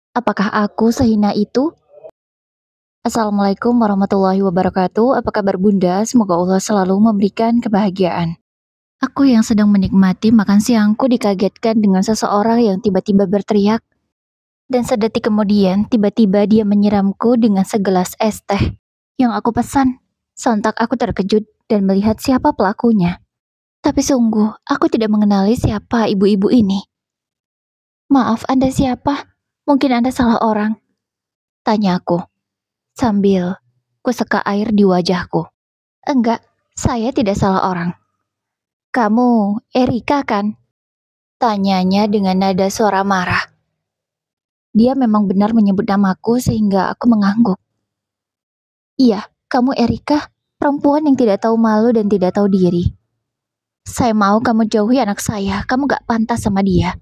Apakah aku sehina itu? Assalamualaikum warahmatullahi wabarakatuh. Apa kabar Bunda? Semoga Allah selalu memberikan kebahagiaan. Aku yang sedang menikmati makan siangku dikagetkan dengan seseorang yang tiba-tiba berteriak. Dan sedetik kemudian, tiba-tiba dia menyiramku dengan segelas es teh yang aku pesan. Sontak aku terkejut dan melihat siapa pelakunya. Tapi sungguh, aku tidak mengenali siapa ibu-ibu ini. Maaf, Anda siapa? Mungkin Anda salah orang. Tanya aku, sambil kuseka air di wajahku. Enggak, saya tidak salah orang. Kamu Erika kan? Tanyanya dengan nada suara marah. Dia memang benar menyebut namaku sehingga aku mengangguk. Iya, kamu Erika, perempuan yang tidak tahu malu dan tidak tahu diri. Saya mau kamu jauhi anak saya, kamu gak pantas sama dia.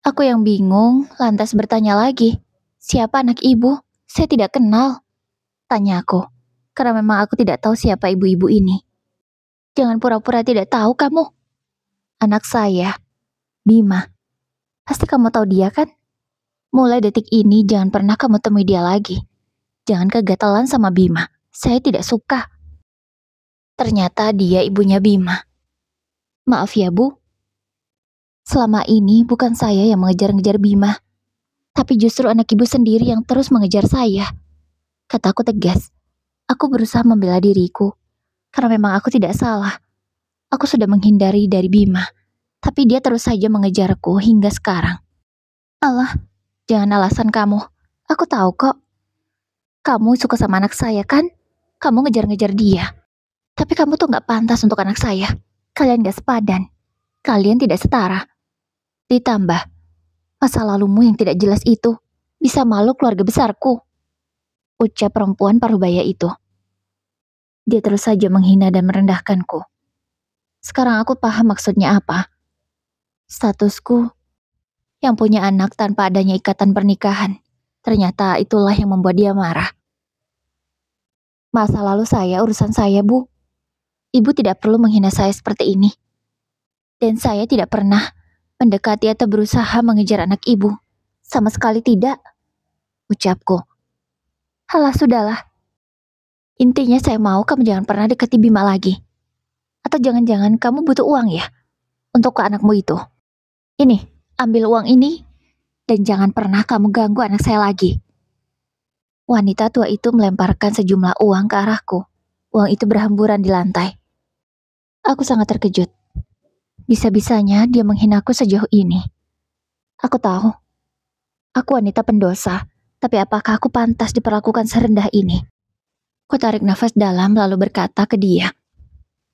Aku yang bingung, lantas bertanya lagi. Siapa anak ibu? Saya tidak kenal. Tanya aku, karena memang aku tidak tahu siapa ibu-ibu ini. Jangan pura-pura tidak tahu kamu. Anak saya, Bima. Pasti kamu tahu dia kan? Mulai detik ini jangan pernah kamu temui dia lagi. Jangan kegatalan sama Bima. Saya tidak suka. Ternyata dia ibunya Bima. Maaf ya, Bu. Selama ini bukan saya yang mengejar-ngejar Bima. Tapi justru anak ibu sendiri yang terus mengejar saya. Kataku tegas. Aku berusaha membela diriku. Karena memang aku tidak salah. Aku sudah menghindari dari Bima. Tapi dia terus saja mengejarku hingga sekarang. Alah, jangan alasan kamu. Aku tahu kok. Kamu suka sama anak saya kan? Kamu ngejar-ngejar dia. Tapi kamu tuh gak pantas untuk anak saya. Kalian gak sepadan. Kalian tidak setara. Ditambah, masa lalumu yang tidak jelas itu bisa malu keluarga besarku. Ucap perempuan parubaya itu. Dia terus saja menghina dan merendahkanku. Sekarang aku paham maksudnya apa. Statusku yang punya anak tanpa adanya ikatan pernikahan. Ternyata itulah yang membuat dia marah. Masa lalu saya urusan saya, Bu. Ibu tidak perlu menghina saya seperti ini. Dan saya tidak pernah mendekati atau berusaha mengejar anak ibu. Sama sekali tidak. Ucapku. Halah, sudahlah. Intinya saya mau kamu jangan pernah dekati Bima lagi. Atau jangan-jangan kamu butuh uang ya? Untuk ke anakmu itu. Ini, ambil uang ini. Dan jangan pernah kamu ganggu anak saya lagi. Wanita tua itu melemparkan sejumlah uang ke arahku. Uang itu berhamburan di lantai. Aku sangat terkejut. Bisa-bisanya dia menghinaku sejauh ini. Aku tahu. Aku wanita pendosa. Tapi apakah aku pantas diperlakukan serendah ini? Ku tarik nafas dalam lalu berkata ke dia.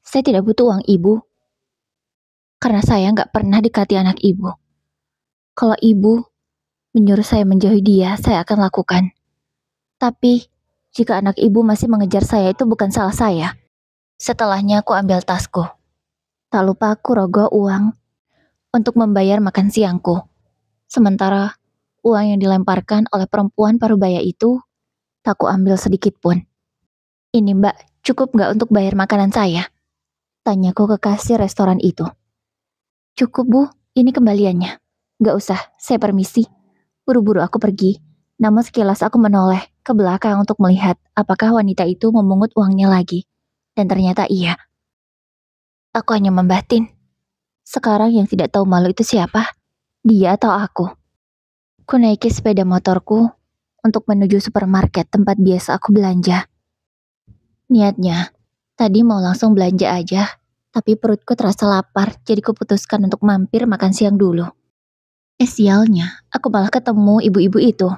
Saya tidak butuh uang ibu. Karena saya gak pernah dekati anak ibu. Kalau ibu menyuruh saya menjauhi dia, saya akan lakukan. Tapi, jika anak ibu masih mengejar saya itu bukan salah saya. Setelahnya aku ambil tasku. Tak lupa aku rogoh uang untuk membayar makan siangku. Sementara, uang yang dilemparkan oleh perempuan parubaya itu, tak ku ambil sedikit pun. Ini Mbak, cukup gak untuk bayar makanan saya? Tanyaku ke kasir restoran itu. Cukup Bu, ini kembaliannya. Gak usah, saya permisi. Buru-buru aku pergi. Namun sekilas aku menoleh ke belakang untuk melihat apakah wanita itu memungut uangnya lagi. Dan ternyata iya. Aku hanya membatin. Sekarang yang tidak tahu malu itu siapa? Dia atau aku? Ku naiki sepeda motorku untuk menuju supermarket tempat biasa aku belanja. Niatnya, tadi mau langsung belanja aja. Tapi perutku terasa lapar, jadi kuputuskan untuk mampir makan siang dulu. Sialnya, aku malah ketemu ibu-ibu itu.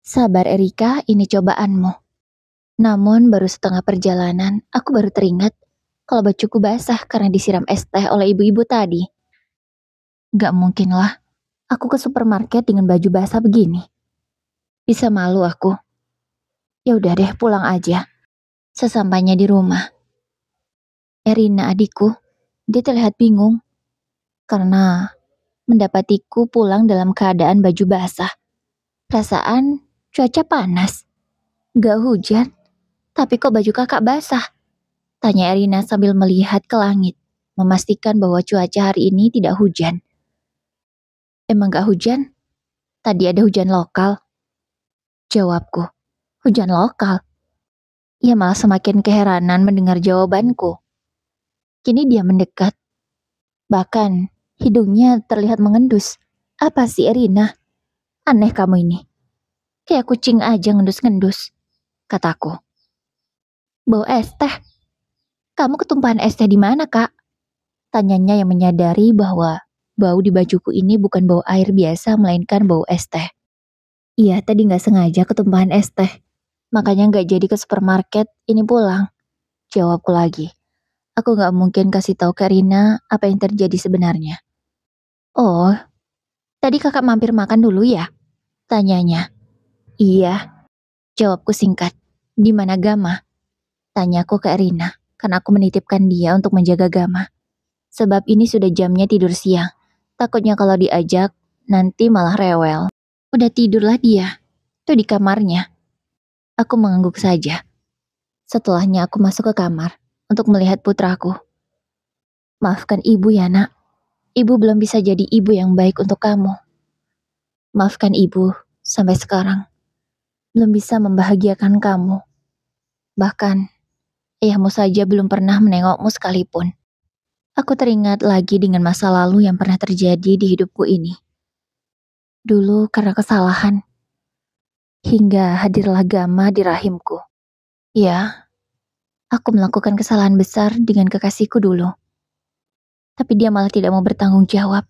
Sabar Erika, ini cobaanmu. Namun baru setengah perjalanan, aku baru teringat kalau bajuku basah karena disiram es teh oleh ibu-ibu tadi. Gak mungkin lah, aku ke supermarket dengan baju basah begini. Bisa malu aku. Ya udah deh, pulang aja. Sesampainya di rumah, Erina adikku, dia terlihat bingung karena mendapatiku pulang dalam keadaan baju basah. Perasaan cuaca panas. Gak hujan, tapi kok baju kakak basah? Tanya Erina sambil melihat ke langit, memastikan bahwa cuaca hari ini tidak hujan. Emang gak hujan? Tadi ada hujan lokal. Jawabku. Hujan lokal. Ia malah semakin keheranan mendengar jawabanku. Kini dia mendekat. Bahkan, hidungnya terlihat mengendus. Apa sih Erina? Aneh kamu ini. Kayak kucing aja ngendus-ngendus, kataku. Bau es teh. Kamu ketumpahan es teh di mana, Kak? Tanyanya yang menyadari bahwa bau di bajuku ini bukan bau air biasa, melainkan bau es teh. Iya, tadi nggak sengaja ketumpahan es teh. Makanya nggak jadi ke supermarket, ini pulang. Jawabku lagi. Aku nggak mungkin kasih tahu ke Rina apa yang terjadi sebenarnya. Oh, tadi kakak mampir makan dulu ya? Tanyanya. Iya, jawabku singkat. Di mana Gama? Tanyaku ke Rina, karena aku menitipkan dia untuk menjaga Gama. Sebab ini sudah jamnya tidur siang. Takutnya kalau diajak, nanti malah rewel. Udah tidurlah dia. Tuh di kamarnya. Aku mengangguk saja. Setelahnya aku masuk ke kamar untuk melihat putraku. Maafkan ibu ya nak. Ibu belum bisa jadi ibu yang baik untuk kamu. Maafkan ibu, sampai sekarang. Belum bisa membahagiakan kamu. Bahkan, ayahmu saja belum pernah menengokmu sekalipun. Aku teringat lagi dengan masa lalu yang pernah terjadi di hidupku ini. Dulu karena kesalahan, hingga hadirlah Gama di rahimku. Ya, aku melakukan kesalahan besar dengan kekasihku dulu. Tapi dia malah tidak mau bertanggung jawab.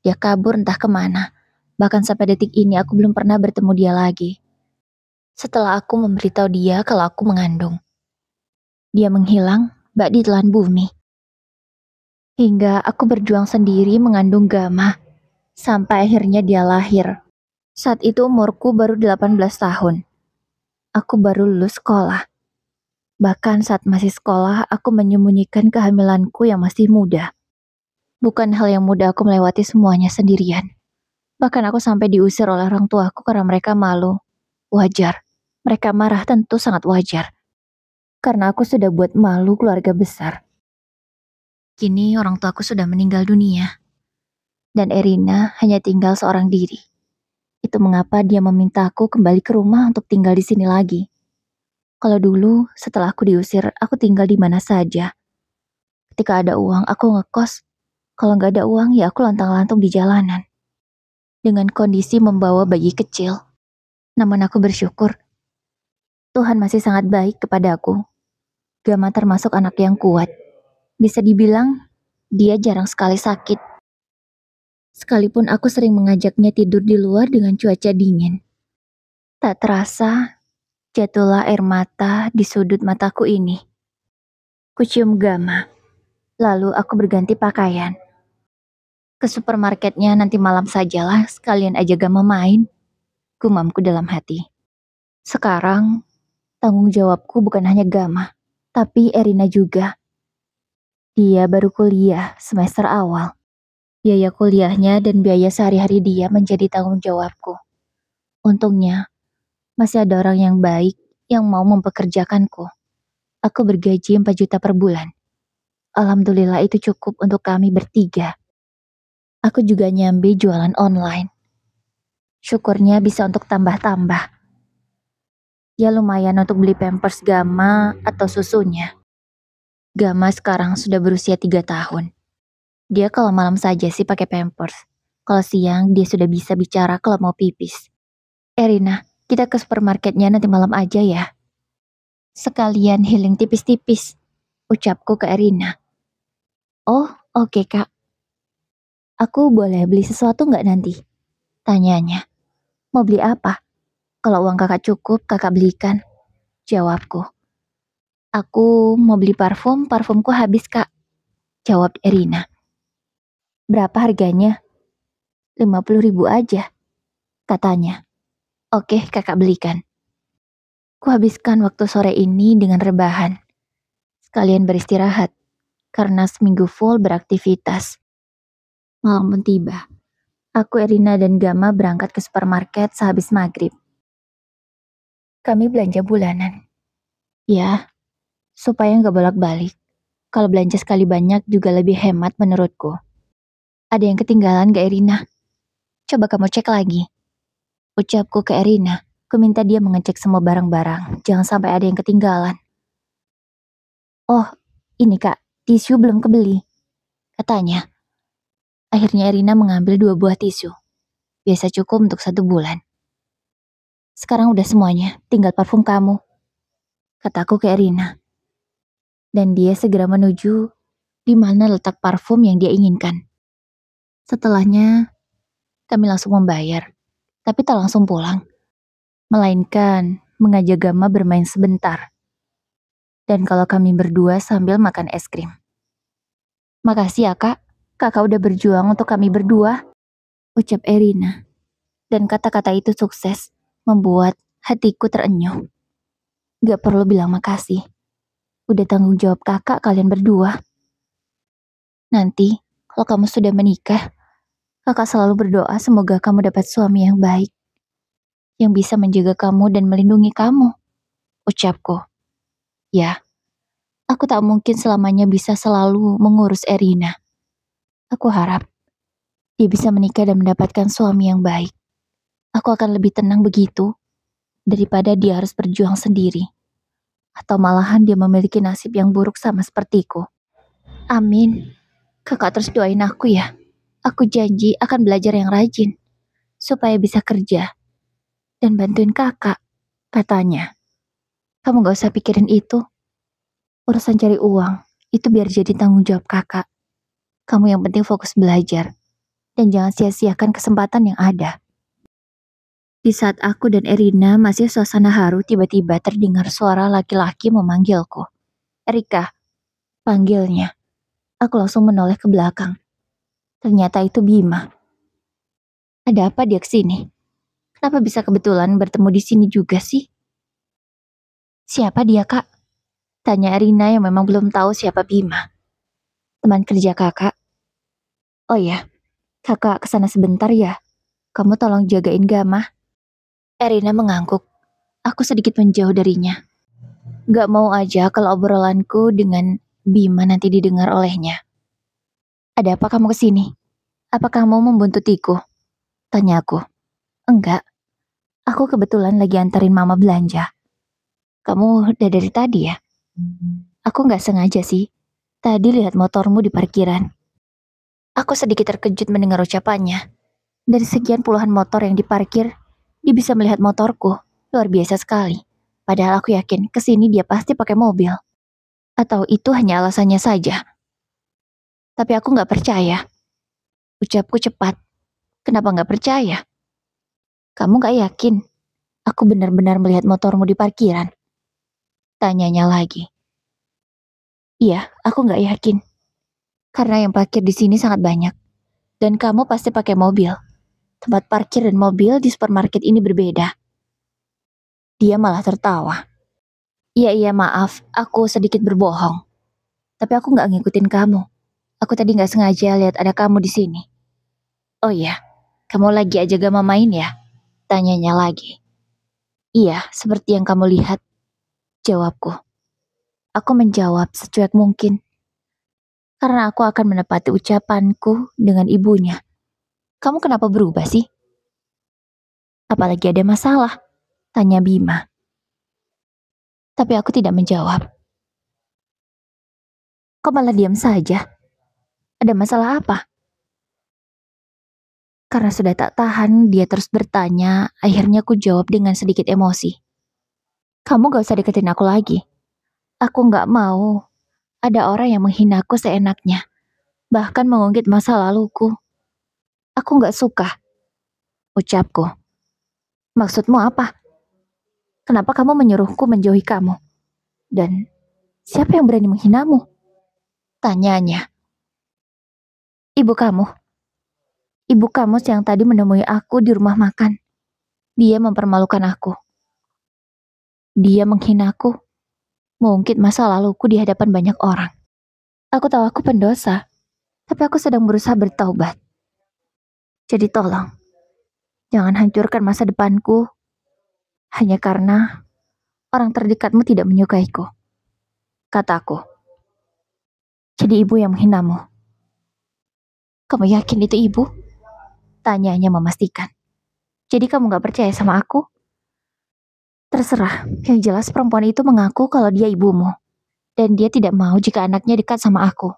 Dia kabur entah kemana. Bahkan sampai detik ini aku belum pernah bertemu dia lagi. Setelah aku memberitahu dia kalau aku mengandung. Dia menghilang, bak di telan bumi. Hingga aku berjuang sendiri mengandung Gama. Sampai akhirnya dia lahir. Saat itu umurku baru 18 tahun. Aku baru lulus sekolah. Bahkan saat masih sekolah, aku menyembunyikan kehamilanku yang masih muda. Bukan hal yang mudah aku melewati semuanya sendirian. Bahkan aku sampai diusir oleh orang tuaku karena mereka malu. Wajar. Mereka marah tentu sangat wajar. Karena aku sudah buat malu keluarga besar. Kini orang tuaku sudah meninggal dunia. Dan Erina hanya tinggal seorang diri. Itu mengapa dia memintaku kembali ke rumah untuk tinggal di sini lagi. Kalau dulu, setelah aku diusir, aku tinggal di mana saja. Ketika ada uang, aku ngekos. Kalau nggak ada uang, ya aku lantang-lantung di jalanan. Dengan kondisi membawa bayi kecil. Namun aku bersyukur. Tuhan masih sangat baik kepada aku. Gama termasuk anak yang kuat. Bisa dibilang, dia jarang sekali sakit. Sekalipun aku sering mengajaknya tidur di luar dengan cuaca dingin. Tak terasa, jatuhlah air mata di sudut mataku ini. Kucium Gama. Lalu aku berganti pakaian. Ke supermarketnya nanti malam sajalah, sekalian aja Gama main. Gumamku dalam hati. Sekarang, tanggung jawabku bukan hanya Gama, tapi Erina juga. Dia baru kuliah semester awal. Biaya kuliahnya dan biaya sehari-hari dia menjadi tanggung jawabku. Untungnya, masih ada orang yang baik yang mau mempekerjakanku. Aku bergaji 4 juta per bulan. Alhamdulillah itu cukup untuk kami bertiga. Aku juga nyambi jualan online. Syukurnya bisa untuk tambah-tambah. Ya lumayan untuk beli pampers Gama atau susunya. Gama sekarang sudah berusia 3 tahun. Dia kalau malam saja sih pakai pampers. Kalau siang dia sudah bisa bicara kalau mau pipis. Erina, kita ke supermarketnya nanti malam aja ya. Sekalian healing tipis-tipis, ucapku ke Erina. Oh, oke kak. Aku boleh beli sesuatu nggak nanti? Tanyanya. Mau beli apa? Kalau uang kakak cukup, kakak belikan. Jawabku. Aku mau beli parfum, parfumku habis kak. Jawab Erina. Berapa harganya? 50.000 aja, katanya. Oke, kakak belikan. Kuhabiskan waktu sore ini dengan rebahan. Sekalian beristirahat, karena seminggu full beraktivitas. Malam pun tiba. Aku, Erina, dan Gama berangkat ke supermarket sehabis maghrib. Kami belanja bulanan. Ya, supaya nggak bolak-balik. Kalau belanja sekali banyak juga lebih hemat menurutku. Ada yang ketinggalan gak Erina? Coba kamu cek lagi. Ucapku ke Erina. Ku minta dia mengecek semua barang-barang, jangan sampai ada yang ketinggalan. Oh, ini Kak, tisu belum kebeli, katanya. Akhirnya Erina mengambil 2 buah tisu. Biasa cukup untuk 1 bulan. Sekarang udah semuanya, tinggal parfum kamu, kataku ke Erina. Dan dia segera menuju di mana letak parfum yang dia inginkan. Setelahnya, kami langsung membayar, tapi tak langsung pulang. Melainkan mengajak Gama bermain sebentar. Dan kalau kami berdua sambil makan es krim. Makasih ya kak, kakak udah berjuang untuk kami berdua, ucap Erina. Dan kata-kata itu sukses membuat hatiku terenyuh. Gak perlu bilang makasih. Udah tanggung jawab kakak kalian berdua. Nanti, kalau kamu sudah menikah, kakak selalu berdoa semoga kamu dapat suami yang baik. Yang bisa menjaga kamu dan melindungi kamu, ucapku. Ya, aku tak mungkin selamanya bisa selalu mengurus Erina. Aku harap dia bisa menikah dan mendapatkan suami yang baik. Aku akan lebih tenang begitu daripada dia harus berjuang sendiri. Atau malahan dia memiliki nasib yang buruk sama sepertiku. Amin. Kakak terus doain aku ya. Aku janji akan belajar yang rajin supaya bisa kerja dan bantuin kakak, katanya. Kamu gak usah pikirin itu. Urusan cari uang, itu biar jadi tanggung jawab kakak. Kamu yang penting fokus belajar. Dan jangan sia-siakan kesempatan yang ada. Di saat aku dan Erina masih suasana haru, tiba-tiba terdengar suara laki-laki memanggilku. Erika, panggilnya. Aku langsung menoleh ke belakang. Ternyata itu Bima. Ada apa dia kesini? Kenapa bisa kebetulan bertemu di sini juga sih? Siapa dia kak? Tanya Erina yang memang belum tahu siapa Bima. Teman kerja kakak. Oh ya, kakak kesana sebentar ya. Kamu tolong jagain Gama. Erina mengangguk. Aku sedikit menjauh darinya. Gak mau aja kalau obrolanku dengan Bima nanti didengar olehnya. Ada apa kamu kesini? Apa kamu membuntutiku? Tanya aku. Enggak, aku kebetulan lagi antarin mama belanja. Kamu udah dari tadi ya? Aku gak sengaja sih. Tadi lihat motormu di parkiran. Aku sedikit terkejut mendengar ucapannya. Dari sekian puluhan motor yang diparkir, dia bisa melihat motorku. Luar biasa sekali. Padahal aku yakin kesini dia pasti pakai mobil. Atau itu hanya alasannya saja. Tapi aku gak percaya. Ucapku cepat. Kenapa gak percaya? Kamu gak yakin? Aku benar-benar melihat motormu di parkiran. Tanyanya lagi. Iya, aku gak yakin. Karena yang parkir di sini sangat banyak. Dan kamu pasti pakai mobil. Tempat parkir dan mobil di supermarket ini berbeda. Dia malah tertawa. Iya maaf, aku sedikit berbohong. Tapi aku gak ngikutin kamu. Aku tadi gak sengaja lihat ada kamu di sini. Oh iya, kamu lagi aja gak mau main ya? Tanyanya lagi. Iya, seperti yang kamu lihat. Jawabku. Aku menjawab secuek mungkin. Karena aku akan menepati ucapanku dengan ibunya. Kamu kenapa berubah sih? Apalagi ada masalah? Tanya Bima. Tapi aku tidak menjawab. Kok malah diam saja? Ada masalah apa? Karena sudah tak tahan, dia terus bertanya. Akhirnya aku jawab dengan sedikit emosi. Kamu gak usah deketin aku lagi. Aku gak mau ada orang yang menghinaku seenaknya. Bahkan mengungkit masa laluku. Aku gak suka. Ucapku. Maksudmu apa? Kenapa kamu menyuruhku menjauhi kamu? Dan siapa yang berani menghinamu? Tanyanya. Ibu kamu. Ibu kamu yang tadi menemui aku di rumah makan. Dia mempermalukan aku. Dia menghinaku. Mengungkit masa laluku di hadapan banyak orang. Aku tahu aku pendosa. Tapi aku sedang berusaha bertaubat. Jadi tolong. Jangan hancurkan masa depanku. Hanya karena orang terdekatmu tidak menyukaiku. Kataku. Jadi ibu yang menghinamu. Kamu yakin itu ibu? Tanyanya memastikan. Jadi kamu gak percaya sama aku? Terserah, yang jelas perempuan itu mengaku kalau dia ibumu. Dan dia tidak mau jika anaknya dekat sama aku.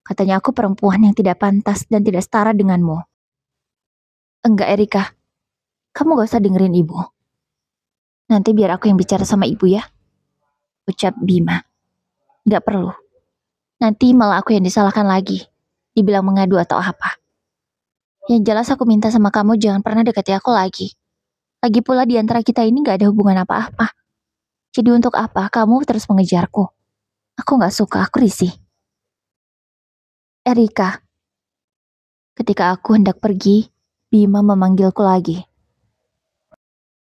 Katanya aku perempuan yang tidak pantas dan tidak setara denganmu. Enggak, Erika. Kamu gak usah dengerin ibu. Nanti biar aku yang bicara sama ibu ya. Ucap Bima. Gak perlu. Nanti malah aku yang disalahkan lagi. Dibilang mengadu atau apa. Yang jelas aku minta sama kamu jangan pernah dekati aku lagi. Lagi pula di antara kita ini gak ada hubungan apa-apa. Jadi untuk apa kamu terus mengejarku? Aku gak suka, aku risih. Erika. Ketika aku hendak pergi, Bima memanggilku lagi.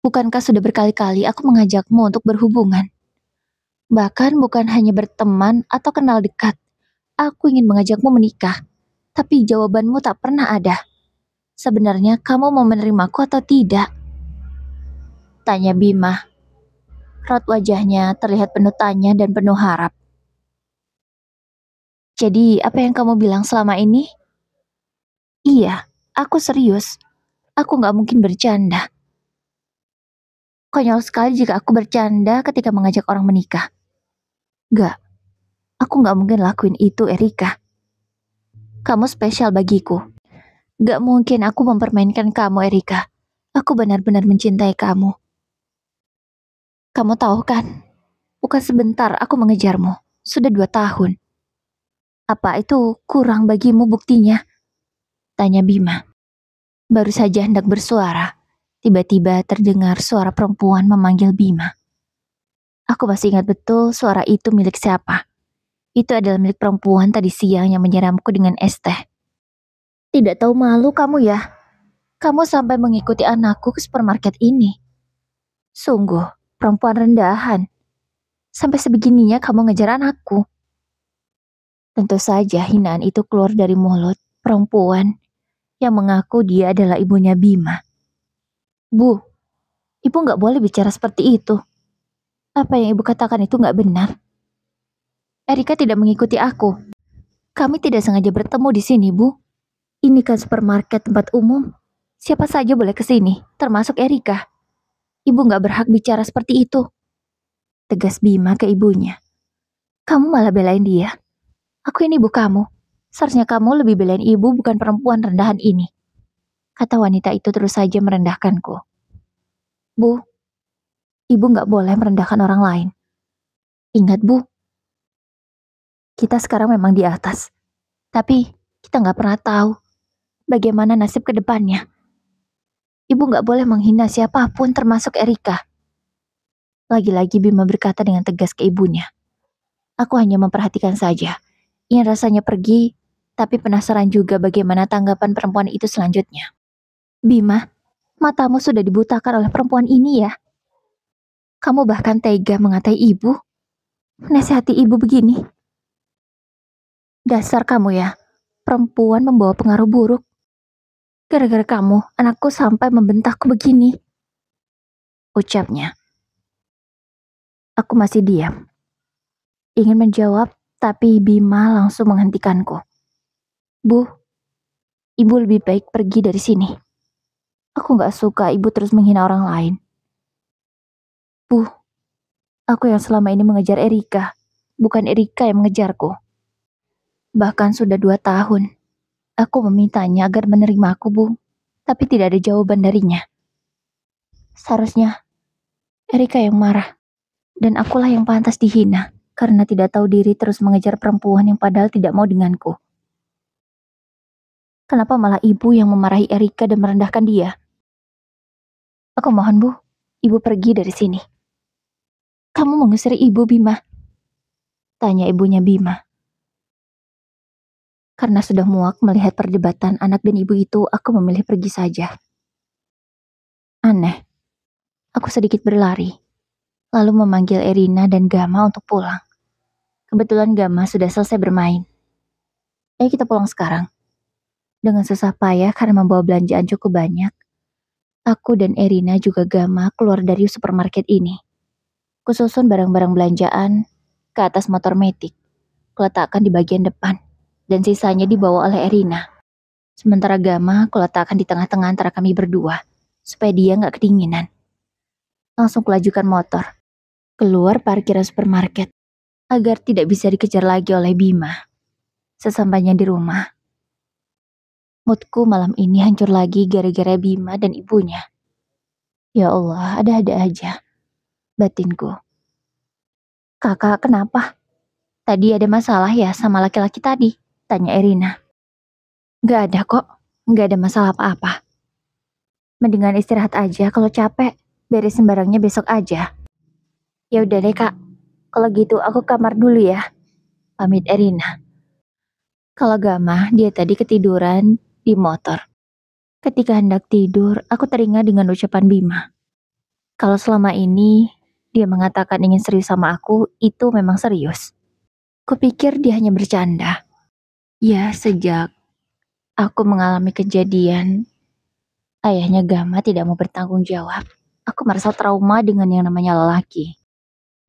Bukankah sudah berkali-kali aku mengajakmu untuk berhubungan? Bahkan bukan hanya berteman atau kenal dekat. Aku ingin mengajakmu menikah. Tapi jawabanmu tak pernah ada. Sebenarnya kamu mau menerimaku atau tidak? Tanya Bima. Raut wajahnya terlihat penuh tanya dan penuh harap. Jadi apa yang kamu bilang selama ini? Iya, aku serius. Aku gak mungkin bercanda. Konyol sekali jika aku bercanda ketika mengajak orang menikah. Gak, aku gak mungkin lakuin itu, Erika. Kamu spesial bagiku. Gak mungkin aku mempermainkan kamu, Erika. Aku benar-benar mencintai kamu. Kamu tahu kan, bukan sebentar aku mengejarmu. Sudah 2 tahun. Apa itu kurang bagimu buktinya? Tanya Bima. Baru saja hendak bersuara. Tiba-tiba terdengar suara perempuan memanggil Bima. Aku masih ingat betul suara itu milik siapa. Itu adalah milik perempuan tadi siang yang menyiramku dengan es teh. Tidak tahu malu kamu ya? Kamu sampai mengikuti anakku ke supermarket ini. Sungguh, perempuan rendahan. Sampai sebegininya kamu ngejar anakku. Tentu saja hinaan itu keluar dari mulut perempuan yang mengaku dia adalah ibunya Bima. Bu, ibu gak boleh bicara seperti itu. Apa yang ibu katakan itu gak benar. Erika tidak mengikuti aku. Kami tidak sengaja bertemu di sini, Bu. Ini kan supermarket tempat umum. Siapa saja boleh ke sini, termasuk Erika. Ibu gak berhak bicara seperti itu. Tegas Bima ke ibunya. Kamu malah belain dia. Aku ini ibu kamu. Seharusnya kamu lebih belain ibu bukan perempuan rendahan ini. Kata wanita itu terus saja merendahkanku. Bu, ibu gak boleh merendahkan orang lain. Ingat, Bu. Kita sekarang memang di atas. Tapi kita gak pernah tahu bagaimana nasib ke depannya. Ibu gak boleh menghina siapapun termasuk Erika. Lagi-lagi Bima berkata dengan tegas ke ibunya. Aku hanya memperhatikan saja. Ingin rasanya pergi, tapi penasaran juga bagaimana tanggapan perempuan itu selanjutnya. Bima, matamu sudah dibutakan oleh perempuan ini ya? Kamu bahkan tega mengatai ibu? Menasihati ibu begini? Dasar kamu ya, perempuan membawa pengaruh buruk. Gara-gara kamu, anakku sampai membentakku begini. Ucapnya. Aku masih diam. Ingin menjawab, tapi Bima langsung menghentikanku. Bu, ibu lebih baik pergi dari sini. Aku gak suka ibu terus menghina orang lain. Bu, aku yang selama ini mengejar Erika, bukan Erika yang mengejarku. Bahkan sudah 2 tahun. Aku memintanya agar menerimaku, Bu. Tapi tidak ada jawaban darinya. Seharusnya Erika yang marah. Dan akulah yang pantas dihina. Karena tidak tahu diri terus mengejar perempuan yang padahal tidak mau denganku. Kenapa malah ibu yang memarahi Erika dan merendahkan dia? Aku mohon, Bu. Ibu pergi dari sini. Kamu mengusir ibu, Bima? Tanya ibunya Bima. Karena sudah muak melihat perdebatan anak dan ibu itu, aku memilih pergi saja. Aneh. Aku sedikit berlari, lalu memanggil Erina dan Gama untuk pulang. Kebetulan Gama sudah selesai bermain. Ayo kita pulang sekarang. Dengan susah payah karena membawa belanjaan cukup banyak, aku dan Erina juga Gama keluar dari supermarket ini. Kususun barang-barang belanjaan ke atas motor metik, kuletakkan di bagian depan, dan sisanya dibawa oleh Erina. Sementara Gama kuletakkan di tengah-tengah antara kami berdua, supaya dia gak kedinginan. Langsung kulajukan motor, keluar parkiran supermarket, agar tidak bisa dikejar lagi oleh Bima. Sesampainya di rumah, moodku malam ini hancur lagi gara-gara Bima dan ibunya. Ya Allah, ada-ada aja batinku. Kakak, kenapa? Tadi ada masalah ya sama laki-laki tadi? Tanya Erina. Gak ada kok, gak ada masalah apa-apa. Mendingan istirahat aja kalau capek, beresin barangnya besok aja. Ya udah deh kak, kalau gitu aku kamar dulu ya. Pamit Erina. Kalau Gama, dia tadi ketiduran di motor. Ketika hendak tidur, aku teringat dengan ucapan Bima. Kalau selama ini dia mengatakan ingin serius sama aku, itu memang serius. Kupikir dia hanya bercanda. Ya, sejak aku mengalami kejadian, ayahnya Gama tidak mau bertanggung jawab. Aku merasa trauma dengan yang namanya lelaki.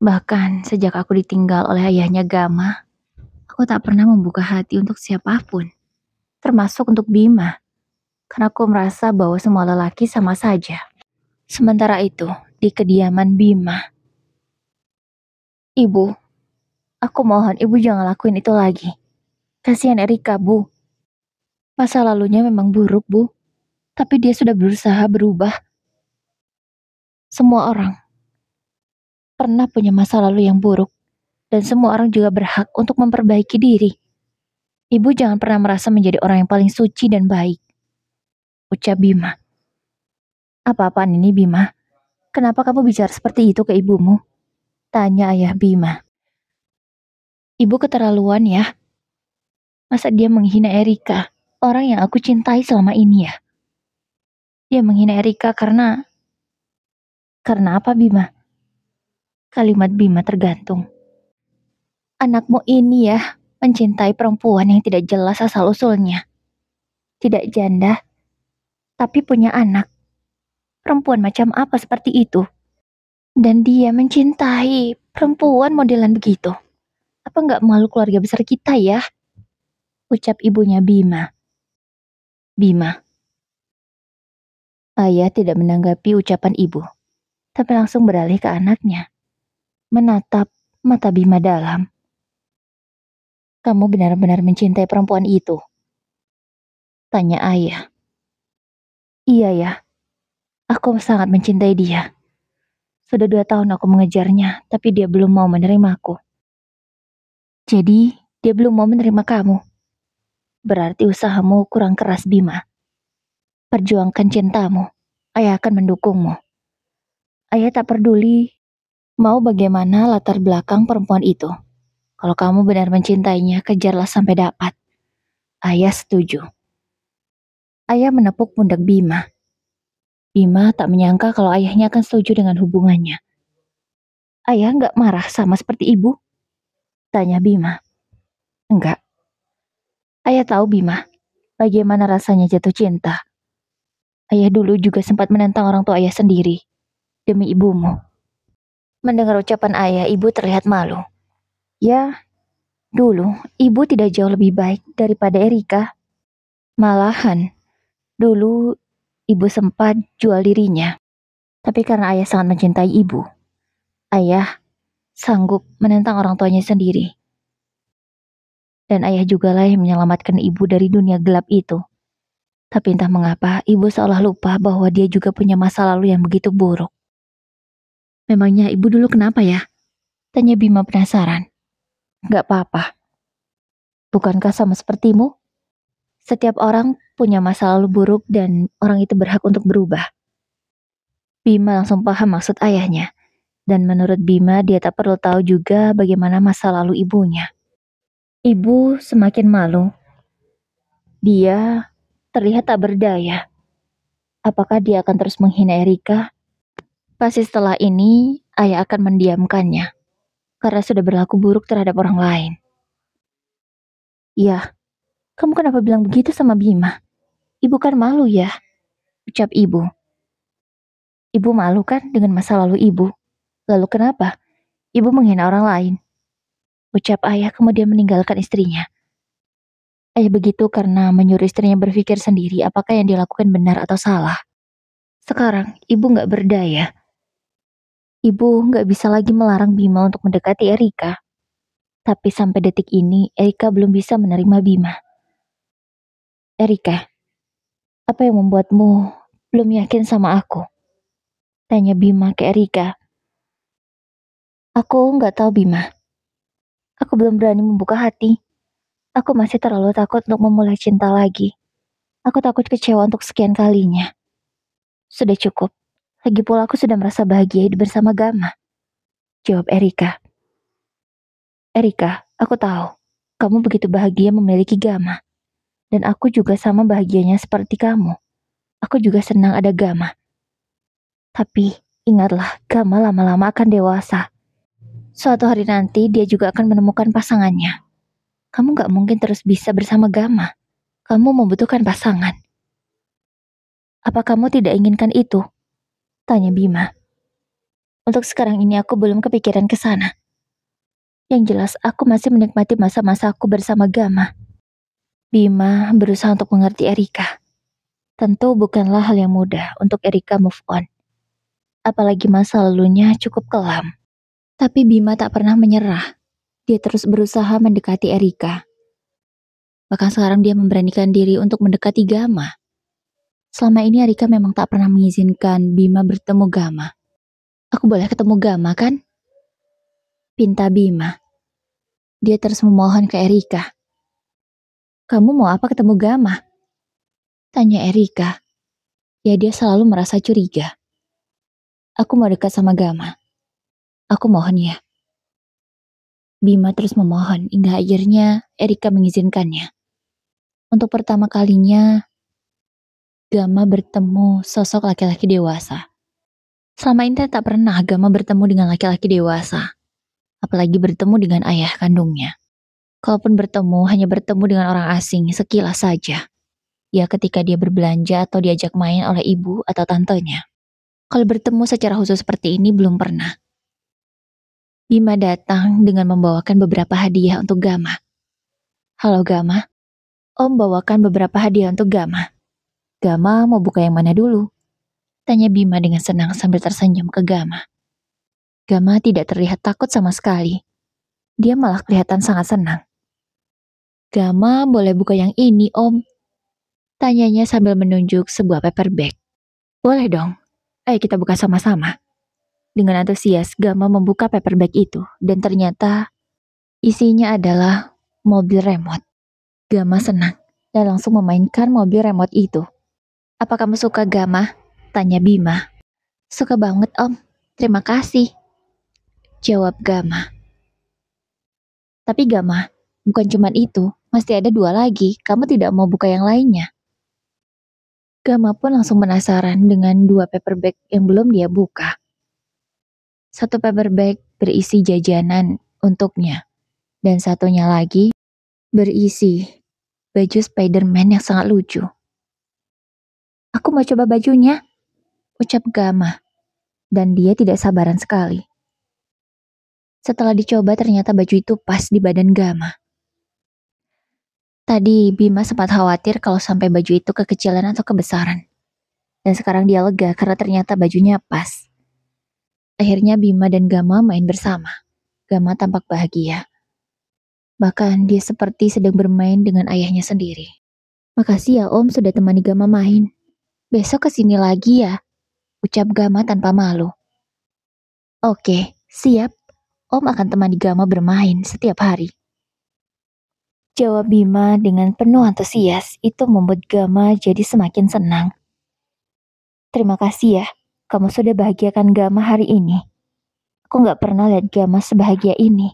Bahkan sejak aku ditinggal oleh ayahnya Gama, aku tak pernah membuka hati untuk siapapun, termasuk untuk Bima. Karena aku merasa bahwa semua lelaki sama saja. Sementara itu, di kediaman Bima, Ibu, aku mohon ibu jangan lakuin itu lagi. Kasihan Erika, Bu. Masa lalunya memang buruk, Bu. Tapi dia sudah berusaha berubah. Semua orang pernah punya masa lalu yang buruk. Dan semua orang juga berhak untuk memperbaiki diri. Ibu jangan pernah merasa menjadi orang yang paling suci dan baik. Ucap Bima. Apa-apaan ini Bima? Kenapa kamu bicara seperti itu ke ibumu? Tanya ayah Bima. Ibu keterlaluan ya. Masa dia menghina Erika, orang yang aku cintai selama ini ya? Dia menghina Erika karena apa Bima? Kalimat Bima tergantung. Anakmu ini ya, mencintai perempuan yang tidak jelas asal-usulnya. Tidak janda, tapi punya anak. Perempuan macam apa seperti itu? Dan dia mencintai perempuan modelan begitu. Apa nggak malu keluarga besar kita ya? Ucap ibunya Bima. Bima. Ayah tidak menanggapi ucapan ibu, tapi langsung beralih ke anaknya. Menatap mata Bima dalam. Kamu benar-benar mencintai perempuan itu? Tanya ayah. Iya ya, aku sangat mencintai dia. Sudah 2 tahun aku mengejarnya, tapi dia belum mau menerimaku. Jadi, dia belum mau menerima kamu. Berarti usahamu kurang keras, Bima. Perjuangkan cintamu. Ayah akan mendukungmu. Ayah tak peduli mau bagaimana latar belakang perempuan itu. Kalau kamu benar mencintainya, kejarlah sampai dapat. Ayah setuju. Ayah menepuk pundak Bima. Bima tak menyangka kalau ayahnya akan setuju dengan hubungannya. Ayah nggak marah sama seperti ibu? Tanya Bima. Enggak. Ayah tahu Bima, bagaimana rasanya jatuh cinta. Ayah dulu juga sempat menentang orang tua ayah sendiri, demi ibumu. Mendengar ucapan ayah, ibu terlihat malu. Ya, dulu ibu tidak jauh lebih baik daripada Erika. Malahan, dulu ibu sempat jual dirinya. Tapi karena ayah sangat mencintai ibu, ayah sanggup menentang orang tuanya sendiri. Dan ayah juga lah yang menyelamatkan ibu dari dunia gelap itu. Tapi entah mengapa, ibu seolah lupa bahwa dia juga punya masa lalu yang begitu buruk. Memangnya ibu dulu kenapa ya? Tanya Bima penasaran. Gak apa-apa. Bukankah sama sepertimu? Setiap orang punya masa lalu buruk dan orang itu berhak untuk berubah. Bima langsung paham maksud ayahnya. Dan menurut Bima, dia tak perlu tahu juga bagaimana masa lalu ibunya. Ibu semakin malu. Dia terlihat tak berdaya. Apakah dia akan terus menghina Erika? Pasti setelah ini, ayah akan mendiamkannya. Karena sudah berlaku buruk terhadap orang lain. Ya, kamu kenapa bilang begitu sama Bima? Ibu kan malu ya, ucap ibu. Ibu malu kan dengan masa lalu ibu? Lalu kenapa? Ibu menghina orang lain. Ucap ayah kemudian meninggalkan istrinya. Ayah begitu karena menyuruh istrinya berpikir sendiri apakah yang dilakukan benar atau salah. Sekarang, ibu gak berdaya. Ibu nggak bisa lagi melarang Bima untuk mendekati Erika. Tapi sampai detik ini, Erika belum bisa menerima Bima. Erika, apa yang membuatmu belum yakin sama aku? Tanya Bima ke Erika. Aku nggak tahu Bima. Aku belum berani membuka hati. Aku masih terlalu takut untuk memulai cinta lagi. Aku takut kecewa untuk sekian kalinya. Sudah cukup. Lagi pula aku sudah merasa bahagia hidup bersama Gama. Jawab Erika. Erika, aku tahu. Kamu begitu bahagia memiliki Gama. Dan aku juga sama bahagianya seperti kamu. Aku juga senang ada Gama. Tapi, ingatlah, Gama lama-lama akan dewasa. Suatu hari nanti dia juga akan menemukan pasangannya. Kamu gak mungkin terus bisa bersama Gama. Kamu membutuhkan pasangan. Apa kamu tidak inginkan itu? Tanya Bima. Untuk sekarang ini aku belum kepikiran ke sana. Yang jelas aku masih menikmati masa-masa aku bersama Gama. Bima berusaha untuk mengerti Erika. Tentu bukanlah hal yang mudah untuk Erika move on. Apalagi masa lalunya cukup kelam. Tapi Bima tak pernah menyerah. Dia terus berusaha mendekati Erika. Bahkan sekarang dia memberanikan diri untuk mendekati Gama. Selama ini Erika memang tak pernah mengizinkan Bima bertemu Gama. Aku boleh ketemu Gama kan? Pinta Bima. Dia terus memohon ke Erika. Kamu mau apa ketemu Gama? Tanya Erika. Ya dia selalu merasa curiga. Aku mau dekat sama Gama. Aku mohon ya. Bima terus memohon hingga akhirnya Erika mengizinkannya. Untuk pertama kalinya, Gama bertemu sosok laki-laki dewasa. Selama ini tak pernah Gama bertemu dengan laki-laki dewasa. Apalagi bertemu dengan ayah kandungnya. Kalaupun bertemu, hanya bertemu dengan orang asing sekilas saja. Ya ketika dia berbelanja atau diajak main oleh ibu atau tantenya. Kalau bertemu secara khusus seperti ini belum pernah. Bima datang dengan membawakan beberapa hadiah untuk Gama. Halo Gama, Om bawakan beberapa hadiah untuk Gama. Gama mau buka yang mana dulu? Tanya Bima dengan senang sambil tersenyum ke Gama. Gama tidak terlihat takut sama sekali. Dia malah kelihatan sangat senang. Gama boleh buka yang ini Om? Tanyanya sambil menunjuk sebuah paper bag. Boleh dong, ayo kita buka sama-sama. Dengan antusias, Gama membuka paper bag itu dan ternyata isinya adalah mobil remote. Gama senang dan langsung memainkan mobil remote itu. Apa kamu suka Gama? Tanya Bima. Suka banget Om, terima kasih. Jawab Gama. Tapi Gama, bukan cuma itu, masih ada dua lagi, kamu tidak mau buka yang lainnya? Gama pun langsung penasaran dengan dua paper bag yang belum dia buka. Satu paper bag berisi jajanan untuknya, dan satunya lagi berisi baju Spider-Man yang sangat lucu. Aku mau coba bajunya, ucap Gama, dan dia tidak sabaran sekali. Setelah dicoba ternyata baju itu pas di badan Gama. Tadi Bima sempat khawatir kalau sampai baju itu kekecilan atau kebesaran. Dan sekarang dia lega karena ternyata bajunya pas. Akhirnya Bima dan Gama main bersama. Gama tampak bahagia. Bahkan dia seperti sedang bermain dengan ayahnya sendiri. Makasih ya Om sudah temani Gama main. Besok kesini lagi ya, ucap Gama tanpa malu. Oke, siap. Om akan temani Gama bermain setiap hari. Jawab Bima dengan penuh antusias. Itu membuat Gama jadi semakin senang. Terima kasih ya, kamu sudah bahagiakan Gama hari ini. Aku gak pernah lihat Gama sebahagia ini,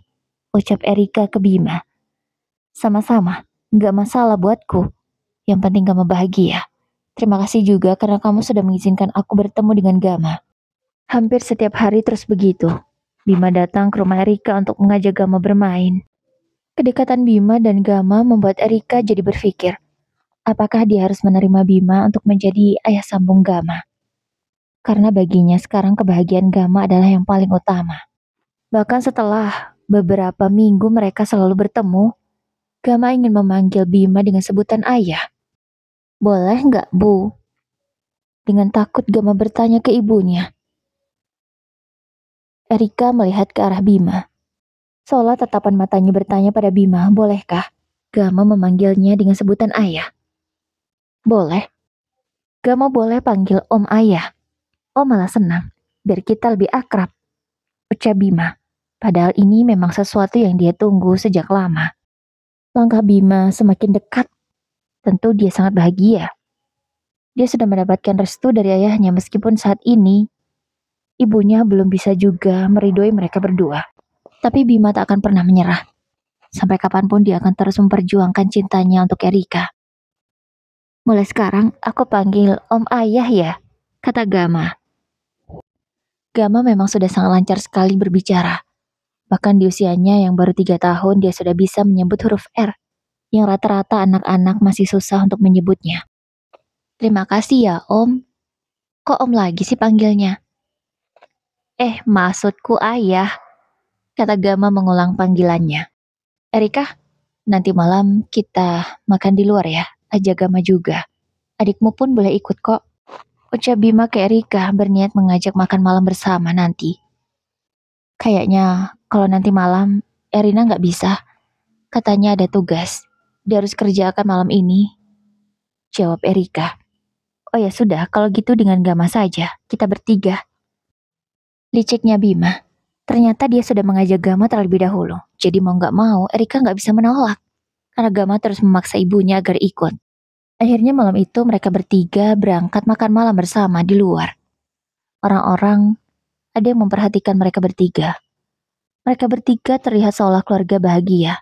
ucap Erika ke Bima. Sama-sama, gak masalah buatku. Yang penting Gama bahagia. Terima kasih juga karena kamu sudah mengizinkan aku bertemu dengan Gama. Hampir setiap hari terus begitu. Bima datang ke rumah Erika untuk mengajak Gama bermain. Kedekatan Bima dan Gama membuat Erika jadi berpikir, apakah dia harus menerima Bima untuk menjadi ayah sambung Gama? Karena baginya sekarang kebahagiaan Gama adalah yang paling utama. Bahkan setelah beberapa minggu mereka selalu bertemu, Gama ingin memanggil Bima dengan sebutan ayah. Boleh nggak, Bu? Dengan takut Gama bertanya ke ibunya. Erika melihat ke arah Bima. Seolah tatapan matanya bertanya pada Bima, bolehkah Gama memanggilnya dengan sebutan ayah? Boleh. Gama boleh panggil Om Ayah. Oh malah senang, biar kita lebih akrab, ucap Bima. Padahal ini memang sesuatu yang dia tunggu sejak lama. Langkah Bima semakin dekat. Tentu dia sangat bahagia. Dia sudah mendapatkan restu dari ayahnya meskipun saat ini ibunya belum bisa juga meridhoi mereka berdua. Tapi Bima tak akan pernah menyerah. Sampai kapanpun dia akan terus memperjuangkan cintanya untuk Erika. Mulai sekarang aku panggil Om Ayah ya, kata Gama. Gama memang sudah sangat lancar sekali berbicara. Bahkan di usianya yang baru 3 tahun dia sudah bisa menyebut huruf R, yang rata-rata anak-anak masih susah untuk menyebutnya. Terima kasih ya Om. Kok Om lagi sih panggilnya? Maksudku ayah, kata Gama mengulang panggilannya. Erika, nanti malam kita makan di luar ya, ajak Gama juga. Adikmu pun boleh ikut kok. Ucap Bima ke Erika berniat mengajak makan malam bersama nanti. Kayaknya kalau nanti malam Erina nggak bisa. Katanya ada tugas. Dia harus kerjakan malam ini. Jawab Erika. Oh ya sudah, kalau gitu dengan Gama saja. Kita bertiga. Liciknya Bima. Ternyata dia sudah mengajak Gama terlebih dahulu. Jadi mau nggak mau, Erika nggak bisa menolak. Karena Gama terus memaksa ibunya agar ikut. Akhirnya malam itu mereka bertiga berangkat makan malam bersama di luar. Orang-orang ada yang memperhatikan mereka bertiga. Mereka bertiga terlihat seolah keluarga bahagia.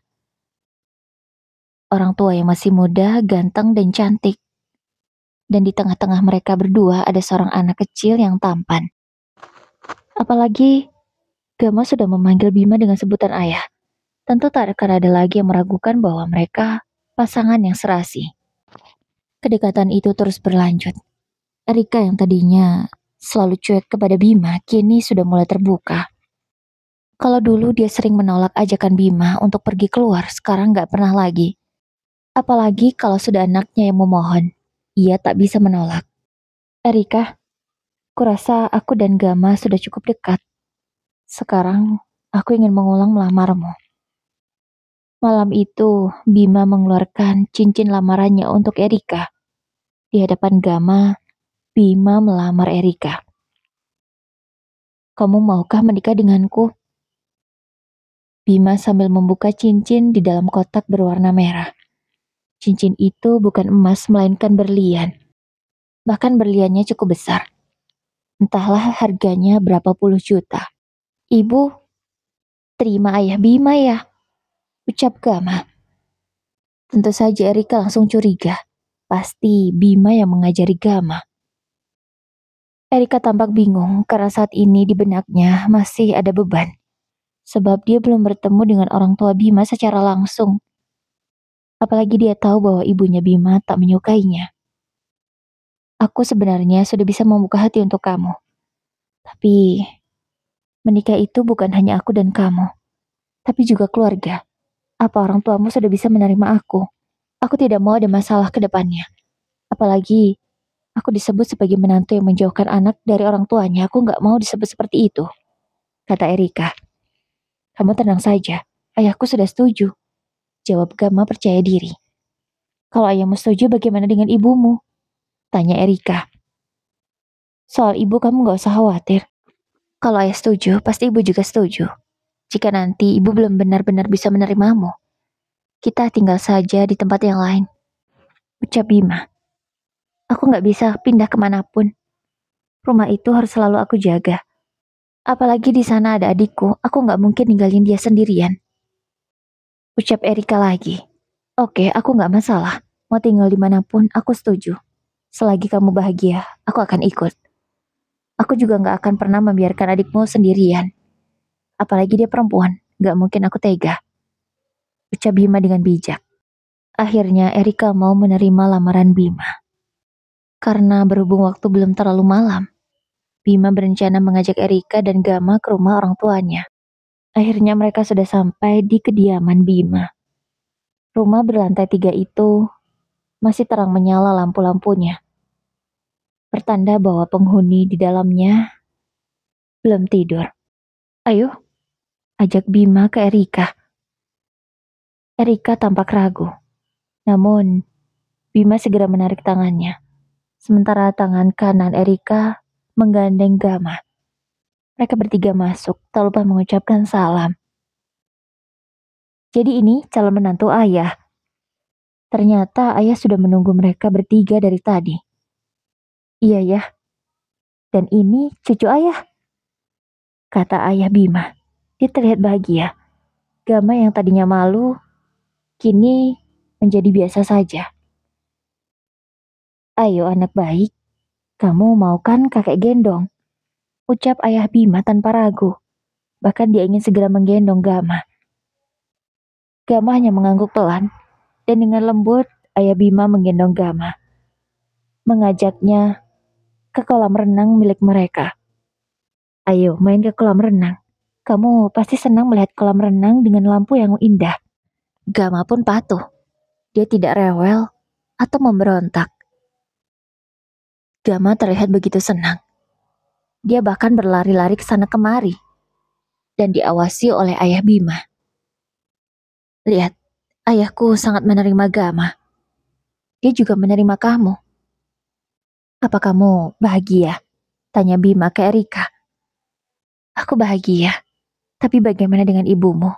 Orang tua yang masih muda, ganteng, dan cantik. Dan di tengah-tengah mereka berdua ada seorang anak kecil yang tampan. Apalagi Gama sudah memanggil Bima dengan sebutan ayah. Tentu tak akan ada lagi yang meragukan bahwa mereka pasangan yang serasi. Kedekatan itu terus berlanjut. Erika yang tadinya selalu cuek kepada Bima, kini sudah mulai terbuka. Kalau dulu dia sering menolak ajakan Bima untuk pergi keluar, sekarang gak pernah lagi. Apalagi kalau sudah anaknya yang memohon, ia tak bisa menolak. Erika, kurasa aku dan Gama sudah cukup dekat. Sekarang, aku ingin mengulang melamarmu. Malam itu, Bima mengeluarkan cincin lamarannya untuk Erika. Di hadapan Gama, Bima melamar Erika. Kamu maukah menikah denganku? Bima sambil membuka cincin di dalam kotak berwarna merah. Cincin itu bukan emas melainkan berlian. Bahkan berliannya cukup besar. Entahlah harganya berapa puluh juta. Ibu, terima ayah Bima ya, ucap Gama. Tentu saja Erika langsung curiga. Pasti Bima yang mengajari Gama. Erika tampak bingung karena saat ini di benaknya masih ada beban. Sebab dia belum bertemu dengan orang tua Bima secara langsung. Apalagi dia tahu bahwa ibunya Bima tak menyukainya. Aku sebenarnya sudah bisa membuka hati untuk kamu. Tapi menikah itu bukan hanya aku dan kamu, tapi juga keluarga. Apa orang tuamu sudah bisa menerima aku? Aku tidak mau ada masalah ke depannya. Apalagi aku disebut sebagai menantu yang menjauhkan anak dari orang tuanya. Aku nggak mau disebut seperti itu, kata Erika. Kamu tenang saja, ayahku sudah setuju, jawab Gama percaya diri. Kalau ayahmu setuju bagaimana dengan ibumu? Tanya Erika. Soal ibu kamu nggak usah khawatir. Kalau ayah setuju, pasti ibu juga setuju. Jika nanti ibu belum benar-benar bisa menerimamu, kita tinggal saja di tempat yang lain, ucap Bima. Aku nggak bisa pindah kemanapun. Rumah itu harus selalu aku jaga. Apalagi di sana ada adikku, aku nggak mungkin ninggalin dia sendirian. Ucap Erika lagi. Oke, aku nggak masalah. Mau tinggal dimanapun, aku setuju. Selagi kamu bahagia, aku akan ikut. Aku juga nggak akan pernah membiarkan adikmu sendirian. Apalagi dia perempuan, nggak mungkin aku tega. Ucap Bima dengan bijak. Akhirnya Erika mau menerima lamaran Bima. Karena berhubung waktu belum terlalu malam, Bima berencana mengajak Erika dan Gama ke rumah orang tuanya. Akhirnya mereka sudah sampai di kediaman Bima. Rumah berlantai 3 itu masih terang menyala lampu-lampunya. Pertanda bahwa penghuni di dalamnya belum tidur. Ayo, ajak Bima ke Erika. Erika tampak ragu. Namun, Bima segera menarik tangannya. Sementara tangan kanan Erika menggandeng Gama. Mereka bertiga masuk, tak lupa mengucapkan salam. Jadi ini calon menantu ayah. Ternyata ayah sudah menunggu mereka bertiga dari tadi. Iya ya, dan ini cucu ayah, kata ayah Bima. Dia terlihat bahagia. Gama yang tadinya malu, kini menjadi biasa saja. Ayo anak baik, kamu mau kan kakek gendong? Ucap ayah Bima tanpa ragu. Bahkan dia ingin segera menggendong Gama. Gama hanya mengangguk pelan, dan dengan lembut ayah Bima menggendong Gama. Mengajaknya ke kolam renang milik mereka. Ayo main ke kolam renang. Kamu pasti senang melihat kolam renang dengan lampu yang indah. Gama pun patuh. Dia tidak rewel atau memberontak. Gama terlihat begitu senang. Dia bahkan berlari-lari ke sana kemari. Dan diawasi oleh ayah Bima. Lihat, ayahku sangat menerima Gama. Dia juga menerima kamu. Apa kamu bahagia? Tanya Bima ke Erika. Aku bahagia. Tapi bagaimana dengan ibumu?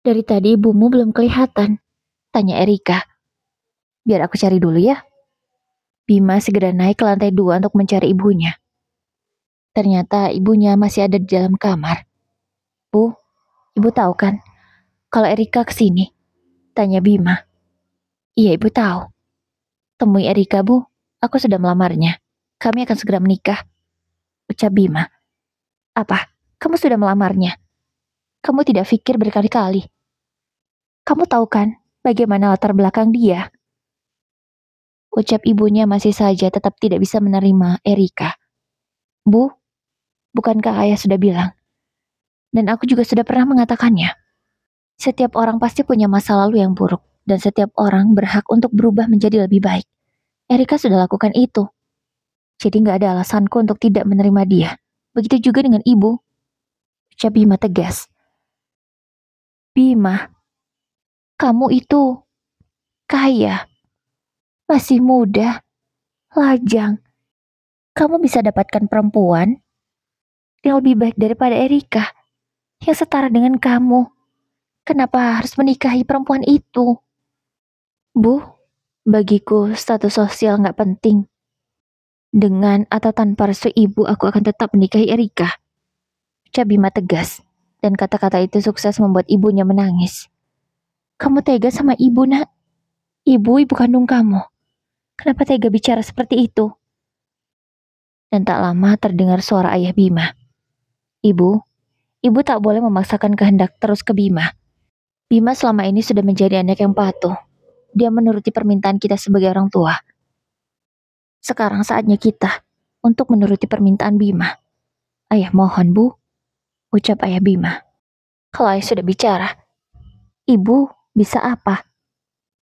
Dari tadi ibumu belum kelihatan. Tanya Erika. Biar aku cari dulu ya. Bima segera naik ke lantai 2 untuk mencari ibunya. Ternyata ibunya masih ada di dalam kamar. Bu, ibu tahu kan kalau Erika kesini? Tanya Bima. Iya ibu tahu. Temui Erika bu, aku sudah melamarnya. Kami akan segera menikah. Ucap Bima. Apa? Kamu sudah melamarnya? Kamu tidak pikir berkali-kali? Kamu tahu kan bagaimana latar belakang dia? Ucap ibunya masih saja tetap tidak bisa menerima Erika. Bu, bukankah ayah sudah bilang? Dan aku juga sudah pernah mengatakannya. Setiap orang pasti punya masa lalu yang buruk. Dan setiap orang berhak untuk berubah menjadi lebih baik. Erika sudah lakukan itu. Jadi gak ada alasanku untuk tidak menerima dia. Begitu juga dengan ibu. Ucap Bima tegas. Bima, kamu itu kaya. Masih muda. Lajang. Kamu bisa dapatkan perempuan yang lebih baik daripada Erika. Yang setara dengan kamu. Kenapa harus menikahi perempuan itu? Bu, bagiku status sosial gak penting. Dengan atau tanpa restu ibu, aku akan tetap menikahi Erika. Ucap Bima tegas. Dan kata-kata itu sukses membuat ibunya menangis. Kamu tega sama ibu, nak? Ibu kandung kamu. Kenapa tega bicara seperti itu? Dan tak lama terdengar suara ayah Bima. Ibu tak boleh memaksakan kehendak terus ke Bima. Bima selama ini sudah menjadi anak yang patuh. Dia menuruti permintaan kita sebagai orang tua. Sekarang saatnya kita untuk menuruti permintaan Bima. Ayah mohon bu, ucap ayah Bima. Kalau ayah sudah bicara, ibu bisa apa?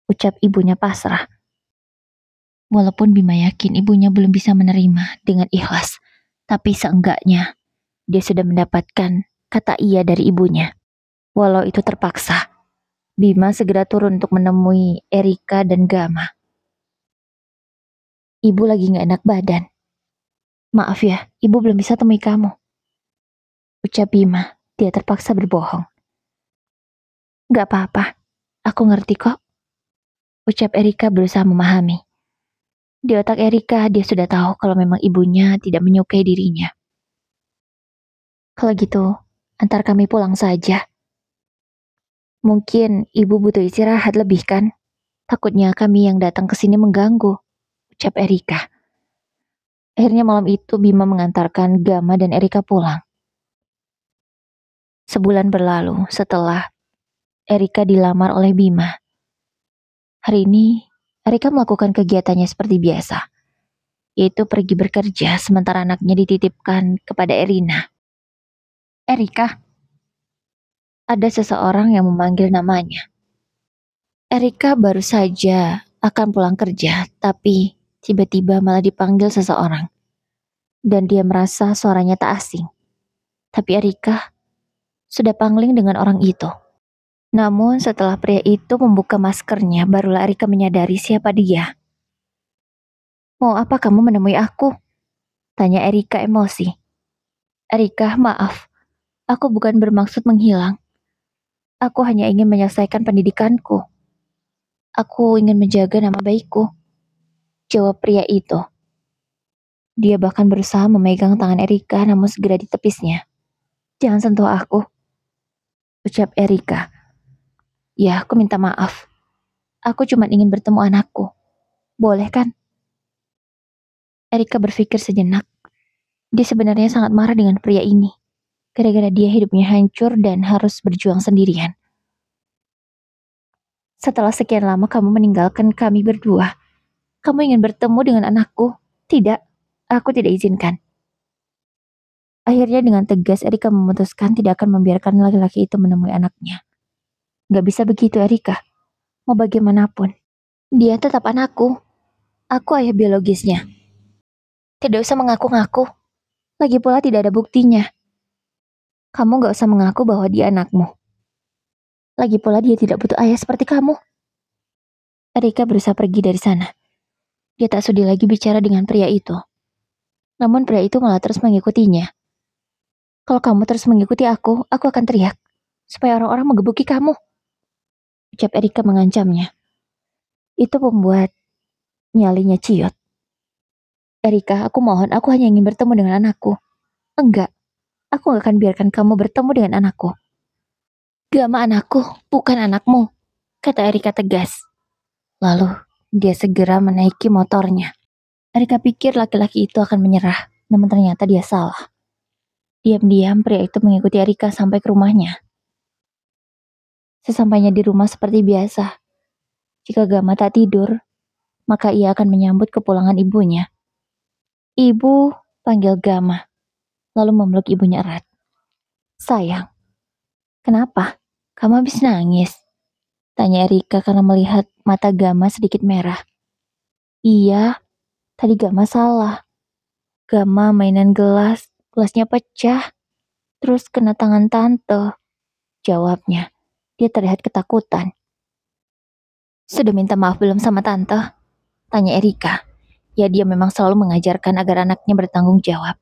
Ucap ibunya pasrah. Walaupun Bima yakin ibunya belum bisa menerima dengan ikhlas, tapi seenggaknya dia sudah mendapatkan kata iya dari ibunya. Walau itu terpaksa, Bima segera turun untuk menemui Erika dan Gama. Ibu lagi gak enak badan. Maaf ya, ibu belum bisa temui kamu. Ucap Bima, dia terpaksa berbohong. Gak apa-apa, aku ngerti kok. Ucap Erika berusaha memahami. Di otak Erika, dia sudah tahu kalau memang ibunya tidak menyukai dirinya. Kalau gitu, antar kami pulang saja. Mungkin ibu butuh istirahat lebih kan? Takutnya kami yang datang ke sini mengganggu, ucap Erika. Akhirnya malam itu Bima mengantarkan Gama dan Erika pulang. Sebulan berlalu setelah Erika dilamar oleh Bima. Hari ini, Erika melakukan kegiatannya seperti biasa, yaitu pergi bekerja sementara anaknya dititipkan kepada Erina. Erika. Ada seseorang yang memanggil namanya. Erika baru saja akan pulang kerja, tapi tiba-tiba malah dipanggil seseorang. Dan dia merasa suaranya tak asing. Tapi Erika sudah pangling dengan orang itu. Namun setelah pria itu membuka maskernya, barulah Erika menyadari siapa dia. "Mau apa kamu menemui aku?" tanya Erika emosi. "Erika, maaf. Aku bukan bermaksud menghilang. Aku hanya ingin menyelesaikan pendidikanku. Aku ingin menjaga nama baikku," jawab pria itu. Dia bahkan berusaha memegang tangan Erika namun segera ditepisnya. "Jangan sentuh aku," ucap Erika. "Ya, aku minta maaf. Aku cuma ingin bertemu anakku. Boleh kan?" Erika berpikir sejenak. Dia sebenarnya sangat marah dengan pria ini. Gara-gara dia hidupnya hancur dan harus berjuang sendirian. "Setelah sekian lama kamu meninggalkan kami berdua, kamu ingin bertemu dengan anakku? Tidak, aku tidak izinkan." Akhirnya dengan tegas Erika memutuskan tidak akan membiarkan laki-laki itu menemui anaknya. "Gak bisa begitu Erika, mau bagaimanapun. Dia tetap anakku. Aku ayah biologisnya. Tidak usah mengaku-ngaku. Lagi pula tidak ada buktinya. Kamu gak usah mengaku bahwa dia anakmu. Lagi pula dia tidak butuh ayah seperti kamu." Erika berusaha pergi dari sana. Dia tak sudi lagi bicara dengan pria itu. Namun pria itu malah terus mengikutinya. "Kalau kamu terus mengikuti aku akan teriak. Supaya orang-orang menggebuki kamu," ucap Erika mengancamnya. Itu membuat nyalinya ciut. "Erika, aku mohon, aku hanya ingin bertemu dengan anakku." "Enggak, aku gak akan biarkan kamu bertemu dengan anakku." "Gama anakku, bukan anakmu," kata Erika tegas. Lalu, dia segera menaiki motornya. Erika pikir laki-laki itu akan menyerah, namun ternyata dia salah. Diam-diam pria itu mengikuti Erika sampai ke rumahnya. Sesampainya di rumah seperti biasa, jika Gama tak tidur, maka ia akan menyambut kepulangan ibunya. "Ibu," panggil Gama, lalu memeluk ibunya erat. "Sayang, kenapa? Kamu habis nangis?" tanya Erika karena melihat mata Gama sedikit merah. "Iya, tadi Gama salah. Gama mainan gelasnya pecah, terus kena tangan tante," jawabnya. Dia terlihat ketakutan. "Sudah minta maaf belum sama tante?" tanya Erika. Ya, dia memang selalu mengajarkan agar anaknya bertanggung jawab.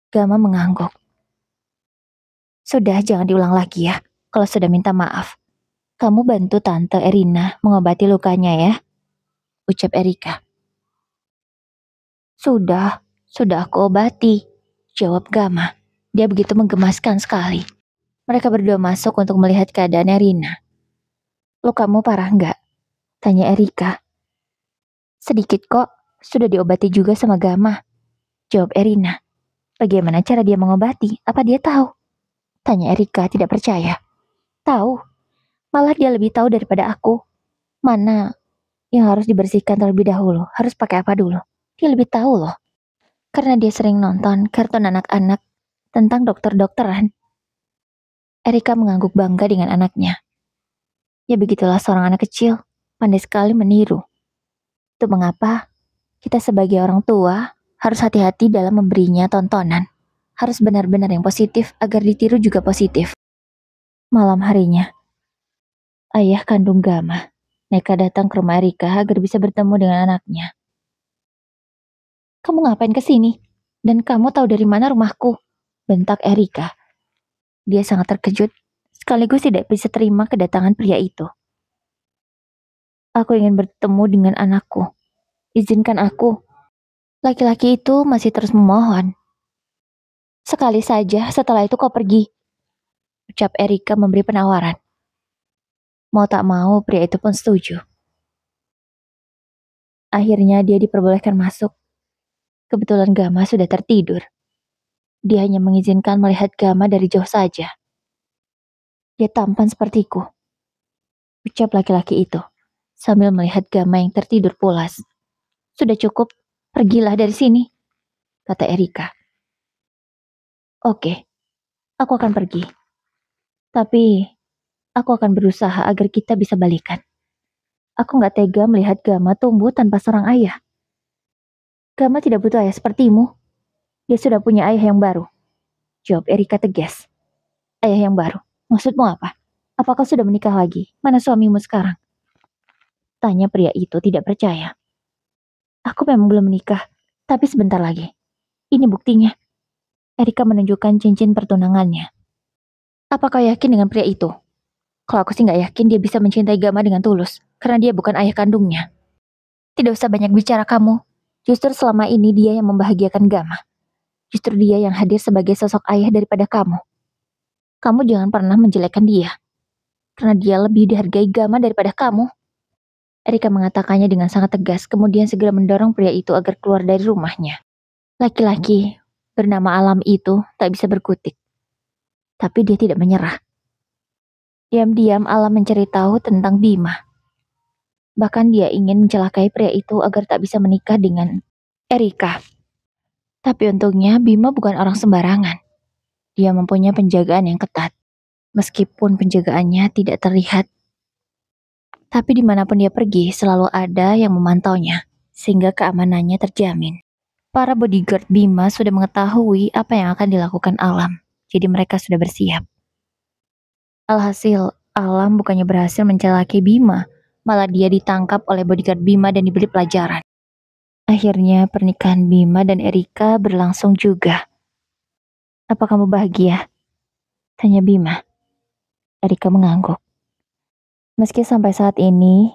Gama mengangguk. "Sudah, jangan diulang lagi ya. Kalau sudah minta maaf, kamu bantu Tante Erina mengobati lukanya ya," ucap Erika. Sudah aku obati," jawab Gama. Dia begitu menggemaskan sekali. Mereka berdua masuk untuk melihat keadaan Erina. "Lukamu parah nggak?" tanya Erika. "Sedikit kok, sudah diobati juga sama Gama," jawab Erina. "Bagaimana cara dia mengobati? Apa dia tahu?" tanya Erika tidak percaya. "Tahu, malah dia lebih tahu daripada aku. Mana yang harus dibersihkan terlebih dahulu, harus pakai apa dulu. Dia lebih tahu loh. Karena dia sering nonton kartun anak-anak tentang dokter-dokteran." Erika mengangguk bangga dengan anaknya. Ya begitulah seorang anak kecil, pandai sekali meniru. Itu mengapa kita sebagai orang tua harus hati-hati dalam memberinya tontonan. Harus benar-benar yang positif agar ditiru juga positif. Malam harinya, ayah kandung Gama nekat datang ke rumah Erika agar bisa bertemu dengan anaknya. "Kamu ngapain kesini? Dan kamu tahu dari mana rumahku?" bentak Erika. Dia sangat terkejut, sekaligus tidak bisa terima kedatangan pria itu. "Aku ingin bertemu dengan anakku. Izinkan aku." Laki-laki itu masih terus memohon. "Sekali saja, setelah itu kau pergi," ucap Erika memberi penawaran. Mau tak mau, pria itu pun setuju. Akhirnya dia diperbolehkan masuk. Kebetulan Gama sudah tertidur. Dia hanya mengizinkan melihat Gama dari jauh saja. "Dia tampan sepertiku," ucap laki-laki itu, sambil melihat Gama yang tertidur pulas. "Sudah cukup, pergilah dari sini," kata Erika. "Oke, aku akan pergi. Tapi, aku akan berusaha agar kita bisa balikan. Aku gak tega melihat Gama tumbuh tanpa seorang ayah. Gama tidak butuh ayah sepertimu. Dia sudah punya ayah yang baru," jawab Erika tegas. Ayah yang baru? Maksudmu apa? Apakah sudah menikah lagi? Mana suamimu sekarang? Tanya pria itu tidak percaya. Aku memang belum menikah, tapi sebentar lagi. Ini buktinya. Erika menunjukkan cincin pertunangannya. Apakah yakin dengan pria itu? Kalau aku sih nggak yakin dia bisa mencintai Gama dengan tulus, karena dia bukan ayah kandungnya. Tidak usah banyak bicara kamu. Justru selama ini dia yang membahagiakan Gama. Justru dia yang hadir sebagai sosok ayah daripada kamu. Kamu jangan pernah menjelekkan dia. Karena dia lebih dihargai Gama daripada kamu. Erika mengatakannya dengan sangat tegas, kemudian segera mendorong pria itu agar keluar dari rumahnya. Laki-laki bernama Alam itu tak bisa berkutik. Tapi dia tidak menyerah. Diam-diam Alam mencari tahu tentang Bima. Bahkan dia ingin mencelakai pria itu agar tak bisa menikah dengan Erika. Tapi untungnya Bima bukan orang sembarangan. Dia mempunyai penjagaan yang ketat. Meskipun penjagaannya tidak terlihat, tapi dimanapun dia pergi selalu ada yang memantaunya, sehingga keamanannya terjamin. Para bodyguard Bima sudah mengetahui apa yang akan dilakukan Alam, jadi mereka sudah bersiap. Alhasil, Alam bukannya berhasil mencelakai Bima, malah dia ditangkap oleh bodyguard Bima dan diberi pelajaran. Akhirnya pernikahan Bima dan Erika berlangsung juga. Apa kamu bahagia? Tanya Bima. Erika mengangguk. Meski sampai saat ini,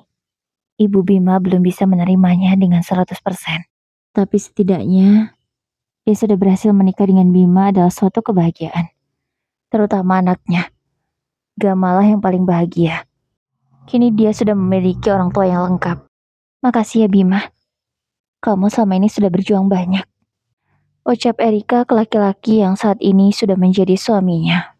Ibu Bima belum bisa menerimanya dengan 100%. Tapi setidaknya, dia sudah berhasil menikah dengan Bima adalah suatu kebahagiaan. Terutama anaknya. Gamalah yang paling bahagia. Kini dia sudah memiliki orang tua yang lengkap. Makasih ya Bima. Kamu selama ini sudah berjuang banyak. Ucap Erika ke laki-laki yang saat ini sudah menjadi suaminya.